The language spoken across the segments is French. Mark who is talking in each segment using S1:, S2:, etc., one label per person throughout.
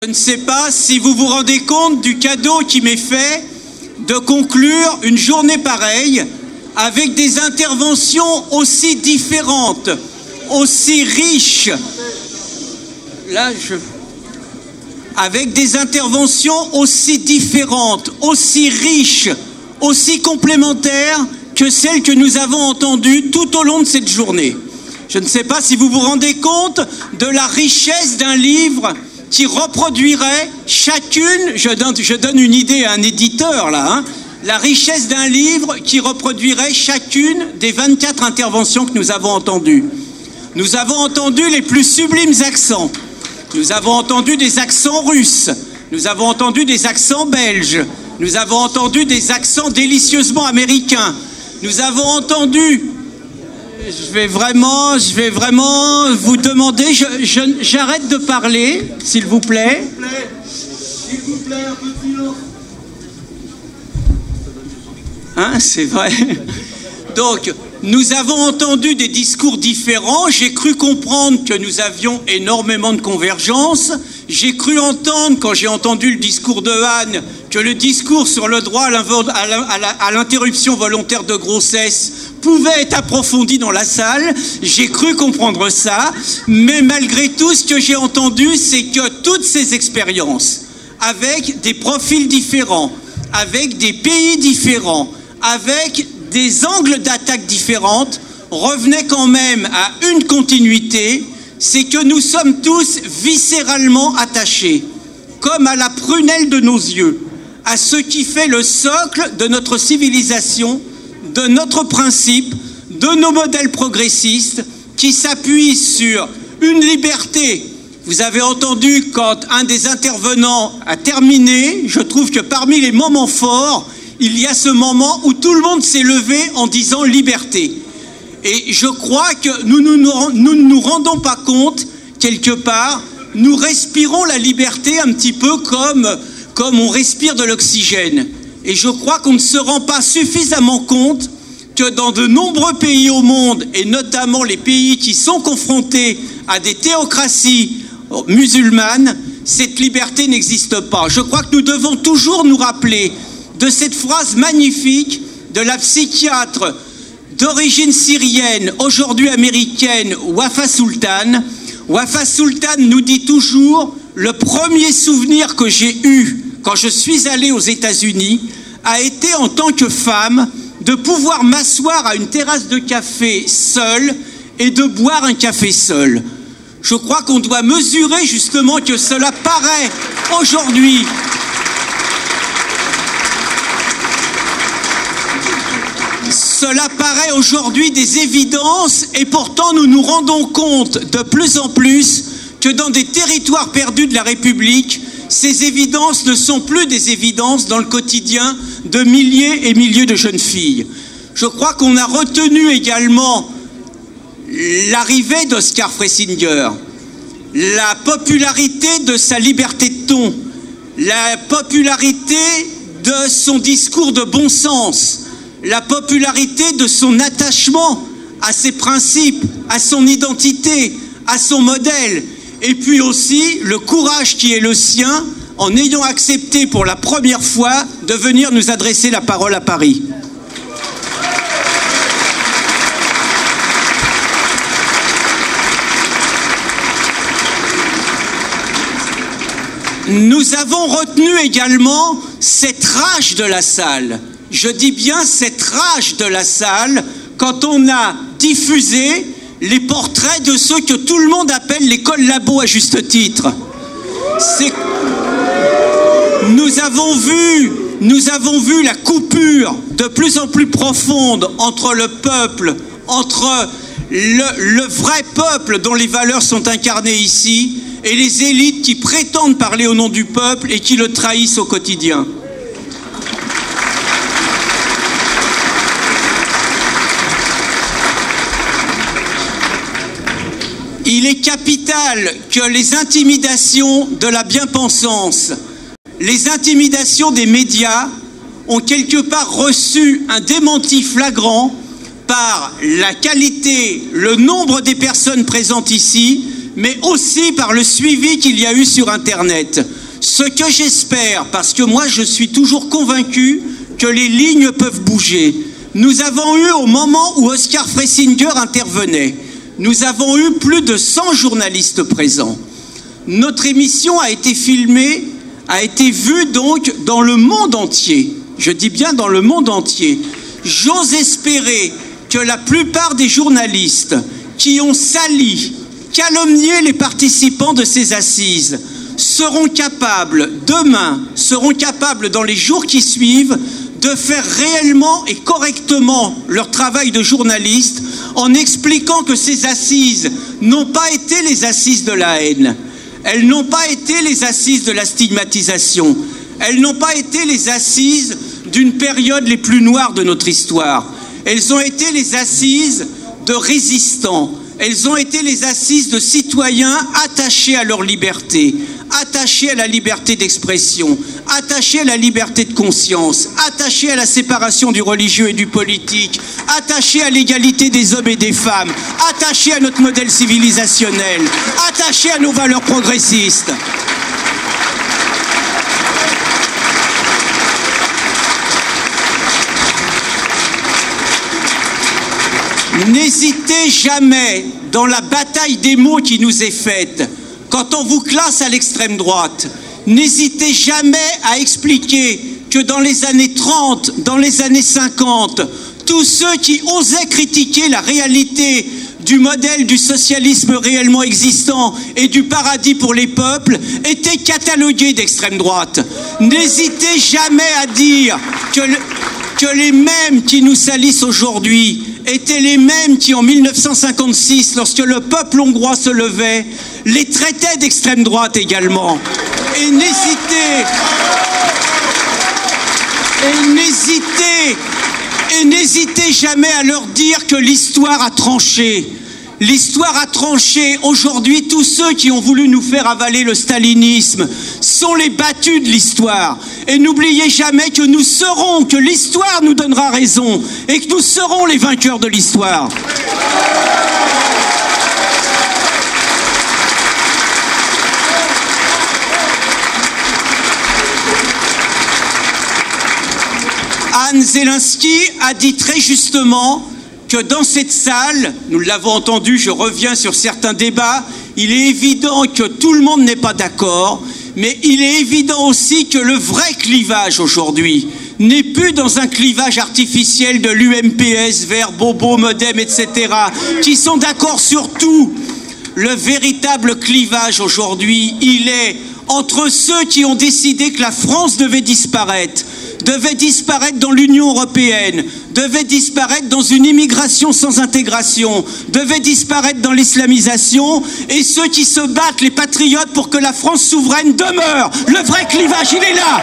S1: Je ne sais pas si vous vous rendez compte du cadeau qui m'est fait de conclure une journée pareille avec des interventions aussi différentes, aussi riches. Avec des interventions aussi différentes, aussi riches, aussi complémentaires que celles que nous avons entendues tout au long de cette journée. Je ne sais pas si vous vous rendez compte de la richesse d'un livre qui reproduirait chacune, je donne une idée à un éditeur là, la richesse d'un livre qui reproduirait chacune des 24 interventions que nous avons entendues. Nous avons entendu les plus sublimes accents. Nous avons entendu des accents russes. Nous avons entendu des accents belges. Nous avons entendu des accents délicieusement américains. Nous avons entendu... Je vais vraiment vous demander... J'arrête de parler, s'il vous plaît. S'il vous plaît, un peu de silence. Hein, c'est vrai. Donc, nous avons entendu des discours différents. J'ai cru comprendre que nous avions énormément de convergences. J'ai cru entendre, quand j'ai entendu le discours de Anne, que le discours sur le droit à l'interruption volontaire de grossesse pouvait être approfondi dans la salle. J'ai cru comprendre ça. Mais malgré tout, ce que j'ai entendu, c'est que toutes ces expériences, avec des profils différents, avec des pays différents, avec des angles d'attaque différentes, revenaient quand même à une continuité, c'est que nous sommes tous viscéralement attachés, comme à la prunelle de nos yeux, à ce qui fait le socle de notre civilisation, de notre principe, de nos modèles progressistes, qui s'appuient sur une liberté. Vous avez entendu quand un des intervenants a terminé, je trouve que parmi les moments forts, il y a ce moment où tout le monde s'est levé en disant liberté. Et je crois que nous ne nous rendons pas compte, quelque part, nous respirons la liberté un petit peu comme on respire de l'oxygène. Et je crois qu'on ne se rend pas suffisamment compte que dans de nombreux pays au monde, et notamment les pays qui sont confrontés à des théocraties musulmanes, cette liberté n'existe pas. Je crois que nous devons toujours nous rappeler de cette phrase magnifique de la psychiatre d'origine syrienne, aujourd'hui américaine, Wafa Sultan. Wafa Sultan nous dit toujours « Le premier souvenir que j'ai eu quand je suis allé aux États-Unis a été en tant que femme de pouvoir m'asseoir à une terrasse de café seule et de boire un café seul. » Je crois qu'on doit mesurer justement que cela paraît aujourd'hui des évidences, et pourtant nous nous rendons compte de plus en plus que dans des territoires perdus de la République, ces évidences ne sont plus des évidences dans le quotidien de milliers et milliers de jeunes filles. Je crois qu'on a retenu également l'arrivée d'Oscar Fressinger, la popularité de sa liberté de ton, la popularité de son discours de bon sens, la popularité de son attachement à ses principes, à son identité, à son modèle, et puis aussi le courage qui est le sien en ayant accepté pour la première fois de venir nous adresser la parole à Paris. Nous avons retenu également cette rage de la salle. Je dis bien cette rage de la salle quand on a diffusé les portraits de ceux que tout le monde appelle les collabos à juste titre. Nous avons vu la coupure de plus en plus profonde entre le peuple, entre le vrai peuple dont les valeurs sont incarnées ici, et les élites qui prétendent parler au nom du peuple et qui le trahissent au quotidien. Il est capital que les intimidations de la bien-pensance, les intimidations des médias ont quelque part reçu un démenti flagrant par la qualité, le nombre des personnes présentes ici, mais aussi par le suivi qu'il y a eu sur Internet. Ce que j'espère, parce que moi je suis toujours convaincu que les lignes peuvent bouger. Nous avons eu, au moment où Oscar Freisinger intervenait, nous avons eu plus de 100 journalistes présents. Notre émission a été filmée, a été vue donc dans le monde entier. Je dis bien dans le monde entier. J'ose espérer que la plupart des journalistes qui ont sali, calomnié les participants de ces assises seront capables, demain, seront capables dans les jours qui suivent, de faire réellement et correctement leur travail de journaliste en expliquant que ces assises n'ont pas été les assises de la haine. Elles n'ont pas été les assises de la stigmatisation. Elles n'ont pas été les assises d'une période les plus noires de notre histoire. Elles ont été les assises de résistants. Elles ont été les assises de citoyens attachés à leur liberté, attachés à la liberté d'expression, attachés à la liberté de conscience, attachés à la séparation du religieux et du politique, attachés à l'égalité des hommes et des femmes, attachés à notre modèle civilisationnel, attachés à nos valeurs progressistes. N'hésitez jamais dans la bataille des mots qui nous est faite. Quand on vous classe à l'extrême droite, n'hésitez jamais à expliquer que dans les années 30, dans les années 50, tous ceux qui osaient critiquer la réalité du modèle du socialisme réellement existant et du paradis pour les peuples étaient catalogués d'extrême droite. N'hésitez jamais à dire que les mêmes qui nous salissent aujourd'hui étaient les mêmes qui, en 1956, lorsque le peuple hongrois se levait, les traitaient d'extrême droite également. Et n'hésitez jamais à leur dire que l'histoire a tranché. L'histoire a tranché. Aujourd'hui, tous ceux qui ont voulu nous faire avaler le stalinisme sont les battus de l'histoire. Et n'oubliez jamais que que l'histoire nous donnera raison et que nous serons les vainqueurs de l'histoire. Anne Zelensky a dit très justement que dans cette salle, nous l'avons entendu, je reviens sur certains débats, il est évident que tout le monde n'est pas d'accord, mais il est évident aussi que le vrai clivage aujourd'hui n'est plus dans un clivage artificiel de l'UMPS vers Bobo, Modem, etc., qui sont d'accord sur tout. Le véritable clivage aujourd'hui, il est entre ceux qui ont décidé que la France devait disparaître dans l'Union européenne, devait disparaître dans une immigration sans intégration, devait disparaître dans l'islamisation, et ceux qui se battent, les patriotes, pour que la France souveraine demeure. Le vrai clivage, il est là.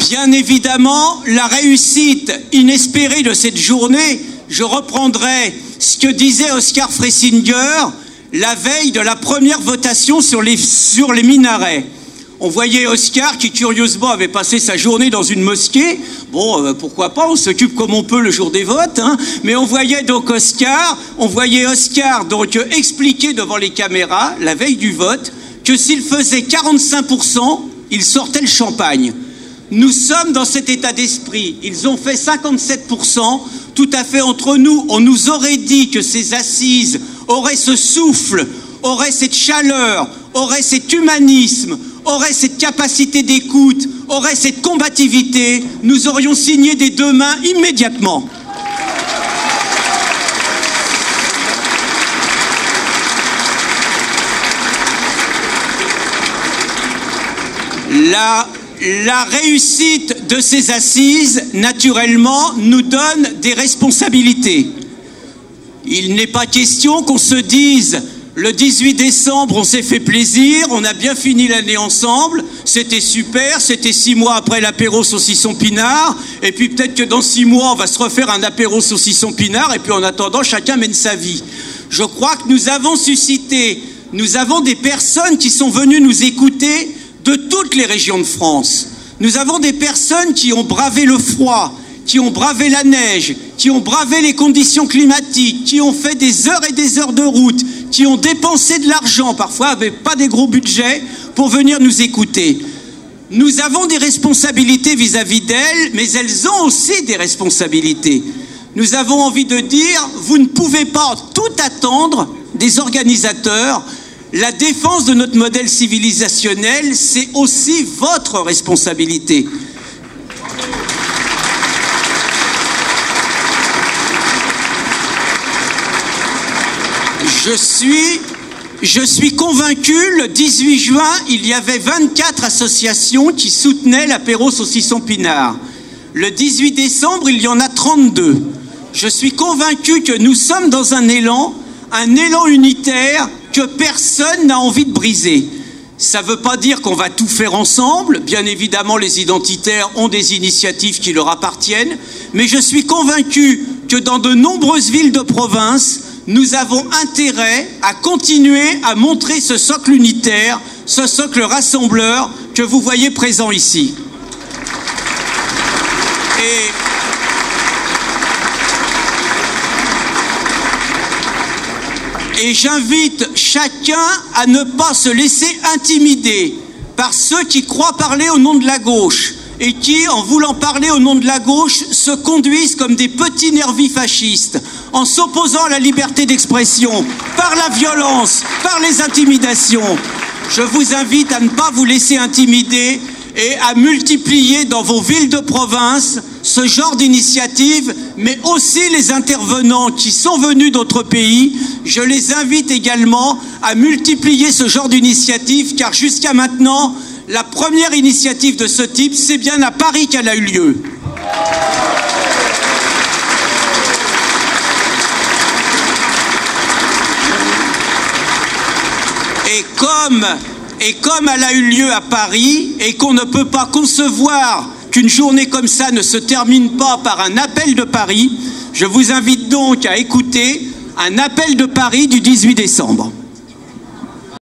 S1: Bien évidemment, la réussite inespérée de cette journée, je reprendrai ce que disait Oscar Freisinger la veille de la première votation sur les minarets. On voyait Oscar qui, curieusement, avait passé sa journée dans une mosquée. Bon, pourquoi pas, on s'occupe comme on peut le jour des votes, hein. Mais on voyait Oscar donc expliquer devant les caméras, la veille du vote, que s'il faisait 45%, il sortait le champagne. Nous sommes dans cet état d'esprit. Ils ont fait 57%, tout à fait entre nous. On nous aurait dit que ces assises auraient ce souffle, auraient cette chaleur, auraient cet humanisme, auraient cette capacité d'écoute, auraient cette combativité. Nous aurions signé des deux mains immédiatement. La réussite de ces assises, naturellement, nous donne des responsabilités. Il n'est pas question qu'on se dise le 18 décembre, on s'est fait plaisir, on a bien fini l'année ensemble, c'était super, c'était 6 mois après l'apéro saucisson pinard, et puis peut-être que dans 6 mois, on va se refaire un apéro saucisson pinard, et puis en attendant, chacun mène sa vie. Je crois que nous avons suscité nous avons des personnes qui sont venues nous écouter de toutes les régions de France. Nous avons des personnes qui ont bravé le froid, qui ont bravé la neige, qui ont bravé les conditions climatiques, qui ont fait des heures et des heures de route, qui ont dépensé de l'argent, parfois avec pas des gros budgets, pour venir nous écouter. Nous avons des responsabilités vis-à-vis d'elles, mais elles ont aussi des responsabilités. Nous avons envie de dire, vous ne pouvez pas tout attendre des organisateurs. La défense de notre modèle civilisationnel, c'est aussi votre responsabilité. Je suis convaincu, le 18 juin, il y avait 24 associations qui soutenaient l'apéro saucisson pinard. Le 18 décembre, il y en a 32. Je suis convaincu que nous sommes dans un élan unitaire que personne n'a envie de briser. Ça ne veut pas dire qu'on va tout faire ensemble. Bien évidemment, les identitaires ont des initiatives qui leur appartiennent. Mais je suis convaincu que dans de nombreuses villes de province, nous avons intérêt à continuer à montrer ce socle unitaire, ce socle rassembleur que vous voyez présent ici. Et j'invite chacun à ne pas se laisser intimider par ceux qui croient parler au nom de la gauche et qui, en voulant parler au nom de la gauche, se conduisent comme des petits nervis fascistes, en s'opposant à la liberté d'expression, par la violence, par les intimidations. Je vous invite à ne pas vous laisser intimider et à multiplier dans vos villes de province ce genre d'initiative, mais aussi les intervenants qui sont venus d'autres pays. Je les invite également à multiplier ce genre d'initiative, car jusqu'à maintenant, la première initiative de ce type, c'est bien à Paris qu'elle a eu lieu. Et comme elle a eu lieu à Paris, et qu'on ne peut pas concevoir qu'une journée comme ça ne se termine pas par un appel de Paris, je vous invite donc à écouter un appel de Paris du 18 décembre.